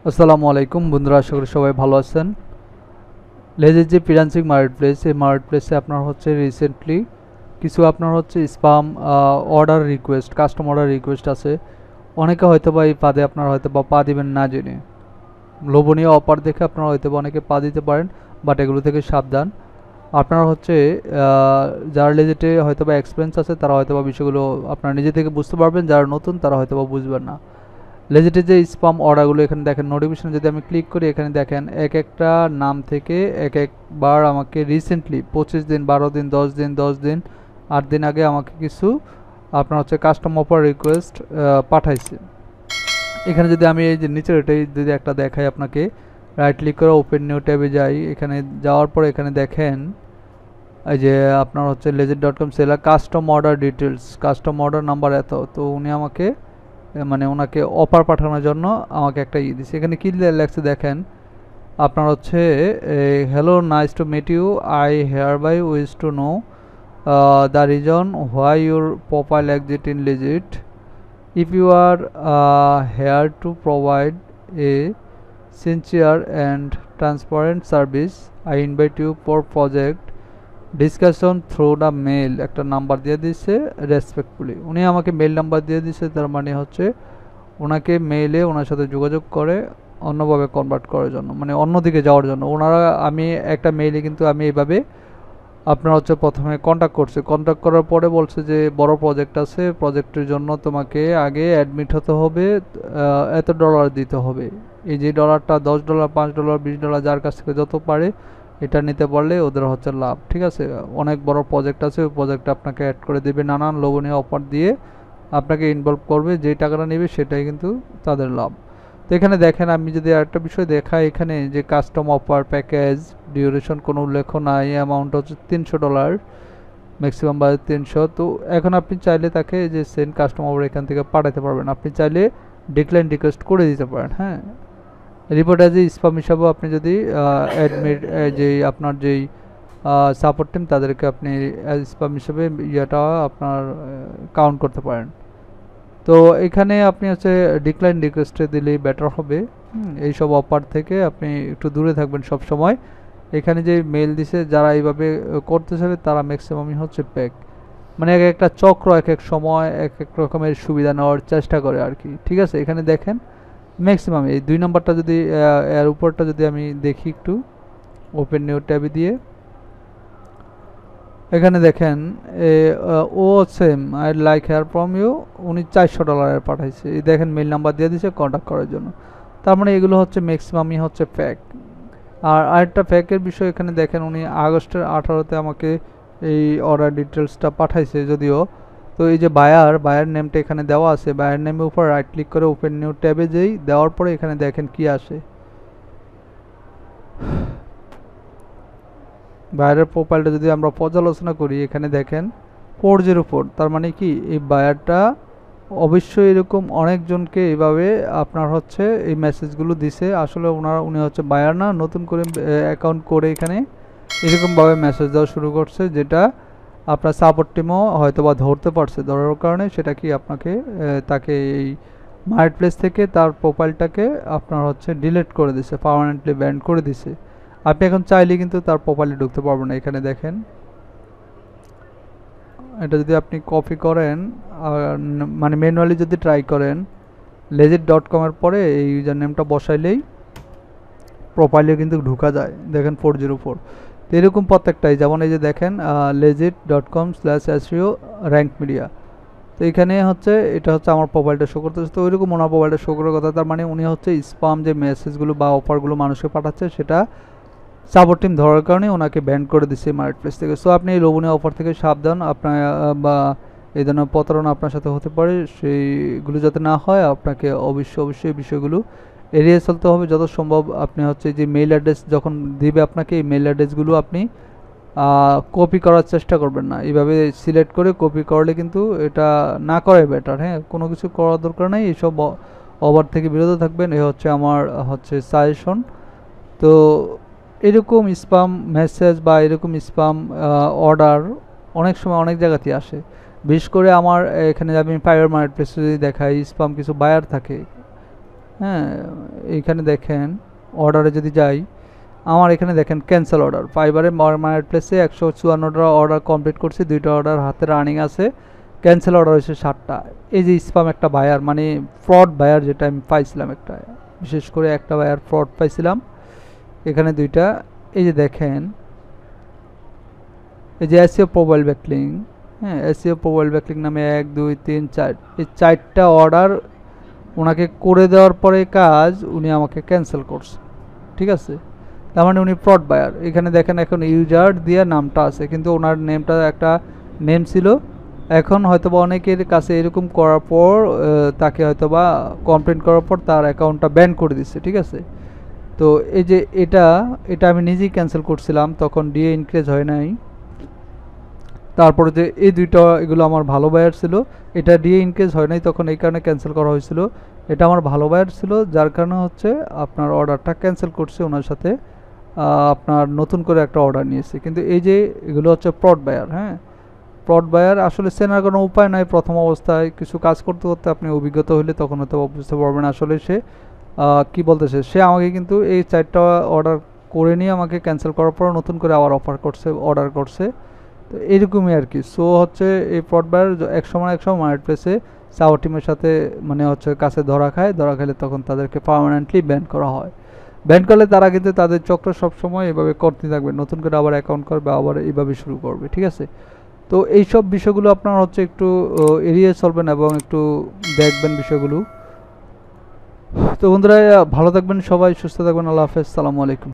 আসসালামু আলাইকুম বন্ধুরা, আশা করি সবাই ভালো আছেন। লেজের যে ফ্রিল্যান্সিং মার্কেট প্লেস, এই মার্কেট প্লেসে আপনার হচ্ছে রিসেন্টলি কিছু আপনার হচ্ছে spam order request, custom order request আছে। অনেকে হয়তো বা এই পাদে আপনারা হয়তো বা পা দিবেন না জেনে, লোভনীয় অফার দেখে আপনারা হয়তো বা অনেকে পা দিতে পারেন, বাট এগুলো থেকে সাবধান। আপনারা হচ্ছে যারা লেজেটে হয়তো বা এক্সপিরিয়েন্স আছে তারা হয়তো বা বিষয়গুলো আপনারা নিজে থেকে বুঝতে পারবেন, যারা নতুন তারা হয়তো বা বুঝবেন না। লেজিটে যে স্পাম অর্ডারগুলো এখানে দেখেন, নোটিফিকেশন যদি আমি ক্লিক করি, এখানে দেখেন এক একটা নাম থেকে এক একবার আমাকে রিসেন্টলি 25 দিন, 12 দিন, 10 দিন, 10 দিন, 8 দিন আগে আমাকে কিছু আপনার হচ্ছে কাস্টম অফার রিকোয়েস্ট পাঠাইছে। এখানে যদি আমি এই যে নিচের এটাই যদি একটা দেখাই আপনাকে, রাইট ক্লিক করে ওপেন নিউ ট্যাবে যাই। এখানে যাওয়ার পর এখানে দেখেন এই যে আপনার হচ্ছে legit.com seller custom order details, custom order number এত। তো উনি আমাকে মানে ওনাকে অফার পাঠানোর জন্য আমাকে একটা দিচ্ছে। এখানে কি লেখছে দেখেন, আপনার হচ্ছে hello, nice to meet you, I hereby wish to know the reason why your profile exit in legit. If you are here to provide a sincere and transparent service, I invite you for project discussion through the mail. একটা number দিয়ে দিচ্ছে respectfully, উনি আমাকে mail number দিয়ে দিচ্ছে, তার মানে হচ্ছে ওনাকে মেইলে ওনার সাথে যোগাযোগ করে অন্যভাবে কনভার্ট করার জন্য, মানে অন্যদিকে যাওয়ার জন্য। ওনারা আমি একটা মেইলে কিন্তু আমি এইভাবে আপনার হচ্ছে প্রথমে কন্ট্যাক্ট করছে, কন্ট্যাক্ট করার পরে বলছে যে বড় প্রজেক্ট আছে, প্রজেক্টের জন্য তোমাকে আগে অ্যাডমিট হতে হবে, এত ডলার দিতে হবে। এই যে ডলারটা $10, $5, $20 যার কাছ থেকে যত পারে এটা নিতে পারলে ওদের হচ্ছে লাভ। ঠিক আছে, অনেক বড় প্রজেক্ট আছে, ওই প্রজেক্টে আপনাকে অ্যাড করে দেবে, নানান লোভনীয় অফার দিয়ে আপনাকে ইনভলভ করবে। যেই টাকাটা নেবে সেটাই কিন্তু তাদের লাভ। তো এখানে দেখেন, আমি যদি আরেকটা বিষয় দেখাই, এখানে যে কাস্টম অফার প্যাকেজ ডিউরেশন কোনো উল্লেখ নাই, অ্যামাউন্ট হচ্ছে $300, ম্যাক্সিমাম বাজেট 300। তো এখন আপনি চাইলে তাকে যে সেন্ড কাস্টম অফার এখান থেকে পাঠাতে পারবেন, আপনি চাইলে ডিক্লাইন রিকোয়েস্ট করে দিতে পারেন। হ্যাঁ, রিপোর্ট অ্যাজ এ স্পাম হিসাবেও আপনি যদি অ্যাডমিট যে আপনার যেই সাপোর্ট টিম তাদেরকে আপনি স্পাম হিসেবে ইয়েটা আপনার কাউন্ট করতে পারেন। তো এখানে আপনি হচ্ছে ডিক্লাইন রিকোয়েস্টে দিলেই বেটার হবে। এইসব অফার থেকে আপনি একটু দূরে থাকবেন সব সময়। এখানে যে মেল দিছে যারা এইভাবে করতে চাবে তারা ম্যাক্সিমামই হচ্ছে প্যাক, মানে এক একটা চক্র এক এক সময় এক এক রকমের সুবিধা নেওয়ার চেষ্টা করে আর কি। ঠিক আছে, এখানে দেখেন ম্যাক্সিমাম এই 2 নম্বরটা যদি এর উপরটা যদি আমি দেখি একটু ওপেন নিউ ট্যাবে দিয়ে, এখানে দেখেন ও same I like hear from you, উনি $400 পাঠাইছে। এই দেখেন মেল নাম্বার দিয়ে দিয়েছে কন্ট্যাক্ট করার জন্য। তার মানে এগুলো হচ্ছে ম্যাক্সিমামই হচ্ছে ফ্যাক। আর আরেকটা ফ্যাকের বিষয় এখানে দেখেন, উনি আগস্টের 18-তে আমাকে এই অর্ডার ডিটেলসটা পাঠাইছে যদিও। তো এই যে বায়ার নেমটা এখানে দেওয়া আছে, বায়ার নেমের উপর রাইট ক্লিক করে ওপেন নিউ ট্যাবে যেই দেওয়ার পরে এখানে দেখেন কি আসে, বায়ারের প্রোফাইলটা যদি আমরা পর্যালোচনা করি, এখানে দেখেন 404। তার মানে কি এই বায়ারটা অবশ্যই এরকম অনেকজনকে এইভাবে আপনার হচ্ছে এই মেসেজগুলো দিছে। আসলে উনি হচ্ছে বায়ার না, নতুন করে অ্যাকাউন্ট করে এখানে এরকমভাবে মেসেজ দেওয়া শুরু করছে, যেটা আপনার সাপোর্ট টিমও হয়তো বা ধরতে পারছে। ধরার কারণে সেটা কি আপনাকে তাকে এই মার্কেট প্লেস থেকে তার প্রোফাইলটাকে আপনার হচ্ছে ডিলিট করে দিছে, পার্মানেন্টলি ব্যান করে দিছে। আপনি এখন চাইলে কিন্তু তার প্রোফাইলে ঢুকতে পারবেন না। এখানে দেখেন, এটা যদি আপনি কপি করেন মানে ম্যানুয়ালি যদি ট্রাই করেন, legit.com এর পরে এই ইউজার নেমটা বসাইলেই প্রোফাইলে কিন্তু ঢোকা যায়। দেখেন 404। তো এরকম প্রত্যেকটাই, যেমন এই যে দেখেন legit.com/seo র্যাঙ্ক মিডিয়া। তো এখানে হচ্ছে এটা হচ্ছে আমার প্রোফাইলটা শো করতেছে। তো ওইরকম ওনার প্রোফাইলটা শো করার কথা। তার মানে উনি হচ্ছে স্পাম যে মেসেজগুলো বা অফারগুলো মানুষকে পাঠাচ্ছে সেটা সাপোর্ট টিম ধরার কারণে ওনাকে ব্যান করে দিচ্ছে মার্কেট প্লেস থেকে। সো আপনি এই লোভনীয় অফার থেকে সাবধান, আপনার বা এই ধরনের প্রতারণা আপনার সাথে হতে পারে, সেইগুলো যাতে না হয় আপনাকে অবশ্যই বিষয়গুলো এড়িয়ে চলতে হবে যত সম্ভব। আপনি হচ্ছে যে মেইল অ্যাড্রেস যখন দিবে আপনাকে, এই মেইল অ্যাড্রেসগুলো আপনি কপি করার চেষ্টা করবেন না। এইভাবে সিলেক্ট করে কপি করলে কিন্তু এটা না করাই বেটার। হ্যাঁ, কোনো কিছু করার দরকার নেই, এইসব অফার থেকে বিরত থাকবেন, এই হচ্ছে আমার হচ্ছে সাজেশন। তো এরকম স্পাম মেসেজ বা এরকম স্পাম অর্ডার অনেক সময় অনেক জায়গাতেই আসে। বিশেষ করে আমার এখানে আমি ফাইবার মার্কেট প্লেসে যদি দেখাই, স্পাম কিছু বায়ার থাকে, হ্যাঁ, এইখানে দেখেন অর্ডারে যদি যাই, আমার এখানে দেখেন ক্যান্সেল অর্ডার, ফাইবারে মার্কেট প্লেসে 154টা অর্ডার কমপ্লিট করছি, 2টা অর্ডার হাতে রানিং আছে, ক্যান্সেল অর্ডার হয়েছে 7টা। এই যে স্প্যাম একটা বায়ার, মানে ফ্রড বায়ার যেটা আমি পাইছিলাম, একটা বিশেষ করে একটা বায়ার ফ্রড পাইছিলাম এখানে 2টা। এই যে দেখেন, এই যে এসইও প্রোফাইল ব্যাকলিং, হ্যাঁ এসইও প্রোফাইল ব্যাকলিং নামে 1 2 3 4, এই 4টা অর্ডার ওনাকে করে দেওয়ার পরে কাজ উনি আমাকে ক্যান্সেল করছে, ঠিক আছে। তার মানে উনি ফ্রড বায়ার। এখানে দেখেন এখন ইউজার দিয়ে নামটা আছে, কিন্তু ওনার নেমটা একটা নেম ছিল। এখন হয়তোবা অনেকের কাছে এরকম করার পর তাকে হয়তোবা কমপ্লেন করার পর তার অ্যাকাউন্টটা ব্যান করে দিচ্ছে, ঠিক আছে। তো এই যে এটা এটা আমি নিজেই ক্যান্সেল করছিলাম, তখন ডিএ ইনক্রিজ হয় নাই। তারপরে যে এই 2টা এগুলো আমার ভালো বায়ার ছিল, এটা ডিএ ইনক্রিজ হয় নাই, তখন এই কারণে ক্যান্সেল করা হয়েছিল। এটা আমার ভালো বায়ার ছিল, যার কারণে হচ্ছে আপনার অর্ডারটা ক্যান্সেল করছে ওনার সাথে, আপনার নতুন করে একটা অর্ডার নিয়েছে। কিন্তু এই যে এগুলো হচ্ছে ফ্রড বায়ার। হ্যাঁ, ফ্রড বায়ার আসলে চেনার কোনো উপায় নাই। প্রথম অবস্থায় কিছু কাজ করতে করতে আপনি অভিজ্ঞতা হলে তখন হয়তো বুঝতে পারবেন আসলে সে কি বলতেছে। সে আমাকে কিন্তু এই 4টা অর্ডার করে নিয়ে আমাকে ক্যান্সেল করার পর নতুন করে আবার অর্ডার করছে। তো এরকমই আর কি। সো হচ্ছে এই ফ্রড বায়ার এক সময় মার্কেট প্লেসে সাওয়ার টিমের সাথে মানে হচ্ছে কাছে ধরা খাইলে তখন তাদেরকে পার্মানেন্টলি ব্যান করা হয়। ব্যান করলে তারা কিন্তু তাদের চক্র সবসময় এভাবে করতে থাকবে, নতুন করে আবার অ্যাকাউন্ট করবে, আবার এইভাবে শুরু করবে, ঠিক আছে। তো এইসব বিষয়গুলো আপনার হচ্ছে একটু এড়িয়ে চলবেন এবং একটু দেখবেন বিষয়গুলো। তো বন্ধুরা, ভালো থাকবেন সবাই, সুস্থ থাকবেন, আল্লাহ হাফেজ, সালামু আলাইকুম।